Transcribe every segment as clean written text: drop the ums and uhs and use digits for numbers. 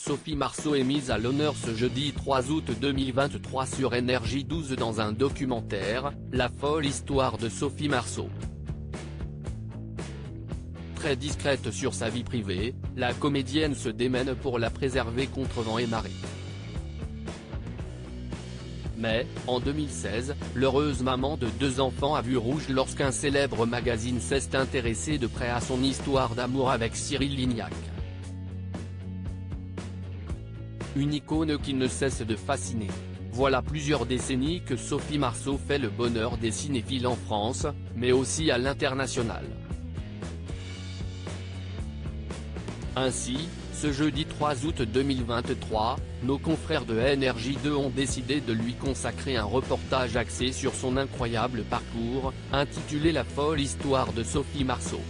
Sophie Marceau est mise à l'honneur ce jeudi 3 août 2023 sur Énergie 12 dans un documentaire, La folle histoire de Sophie Marceau. Très discrète sur sa vie privée, la comédienne se démène pour la préserver contre vent et marée. Mais, en 2016, l'heureuse maman de 2 enfants a vu rouge lorsqu'un célèbre magazine s'est intéressé de près à son histoire d'amour avec Cyril Lignac. Une icône qui ne cesse de fasciner. Voilà plusieurs décennies que Sophie Marceau fait le bonheur des cinéphiles en France, mais aussi à l'international. Ainsi, ce jeudi 3 août 2023, nos confrères de Énergie 2 ont décidé de lui consacrer un reportage axé sur son incroyable parcours, intitulé La folle histoire de Sophie Marceau.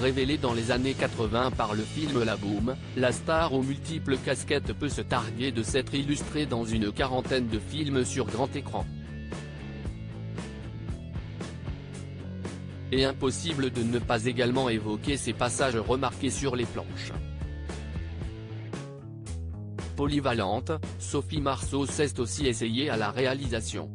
Révélée dans les années 80 par le film La Boum, la star aux multiples casquettes peut se targuer de s'être illustrée dans une quarantaine de films sur grand écran. Et impossible de ne pas également évoquer ses passages remarqués sur les planches. Polyvalente, Sophie Marceau s'est aussi essayée à la réalisation.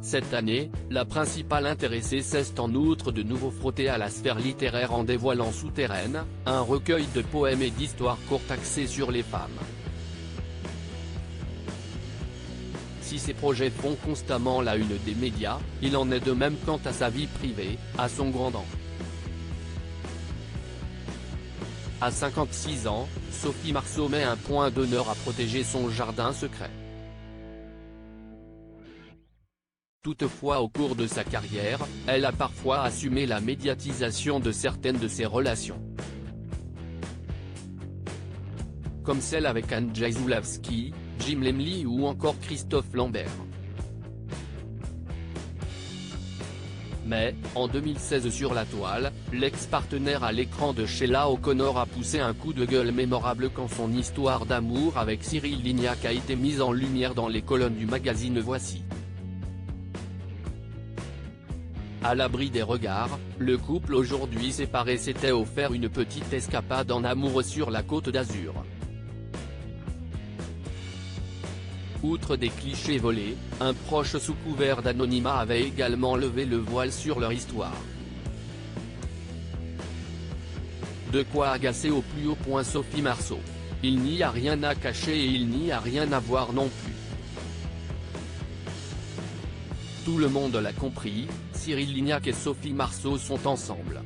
Cette année, la principale intéressée s'est en outre de nouveau frottée à la sphère littéraire en dévoilant Souterraine, un recueil de poèmes et d'histoires courtes axées sur les femmes. Si ses projets font constamment la une des médias, il en est de même quant à sa vie privée, à son grand âge. À 56 ans, Sophie Marceau met un point d'honneur à protéger son jardin secret. Toutefois au cours de sa carrière, elle a parfois assumé la médiatisation de certaines de ses relations. Comme celle avec Andrzej Zulawski, Jim Lemley ou encore Christophe Lambert. Mais, en 2016 sur la toile, l'ex-partenaire à l'écran de Sheila O'Connor a poussé un coup de gueule mémorable quand son histoire d'amour avec Cyril Lignac a été mise en lumière dans les colonnes du magazine Voici. À l'abri des regards, le couple aujourd'hui séparé s'était offert une petite escapade en amour sur la Côte d'Azur. Outre des clichés volés, un proche sous couvert d'anonymat avait également levé le voile sur leur histoire. De quoi agacer au plus haut point Sophie Marceau. Il n'y a rien à cacher et il n'y a rien à voir non plus. Tout le monde l'a compris, Cyril Lignac et Sophie Marceau sont ensemble.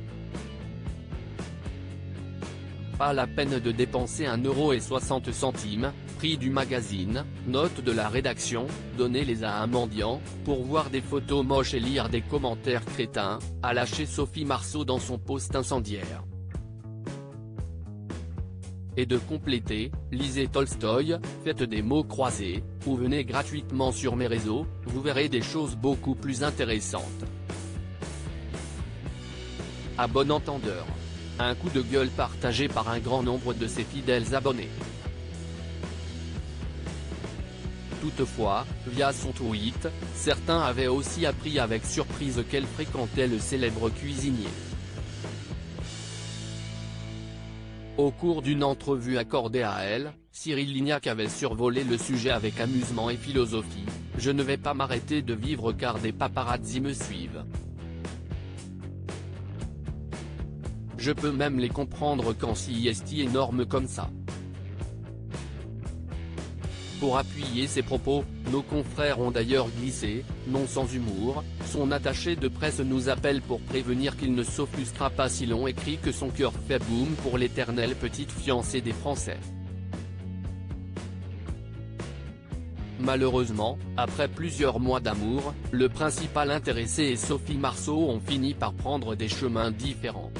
Pas la peine de dépenser 1,60 €, prix du magazine, note de la rédaction, donnez-les à un mendiant, pour voir des photos moches et lire des commentaires crétins, a lâché Sophie Marceau dans son post incendiaire. Et de compléter, lisez Tolstoï, faites des mots croisés, ou venez gratuitement sur mes réseaux, vous verrez des choses beaucoup plus intéressantes. À bon entendeur. Un coup de gueule partagé par un grand nombre de ses fidèles abonnés. Toutefois, via son tweet, certains avaient aussi appris avec surprise qu'elle fréquentait le célèbre cuisinier. Au cours d'une entrevue accordée à elle, Cyril Lignac avait survolé le sujet avec amusement et philosophie, « Je ne vais pas m'arrêter de vivre car des paparazzi me suivent. Je peux même les comprendre quand c'est énorme comme ça ». Pour appuyer ses propos, nos confrères ont d'ailleurs glissé, non sans humour, son attaché de presse nous appelle pour prévenir qu'il ne s'offusquera pas si l'on écrit que son cœur fait boum pour l'éternelle petite fiancée des Français. Malheureusement, après plusieurs mois d'amour, le principal intéressé et Sophie Marceau ont fini par prendre des chemins différents.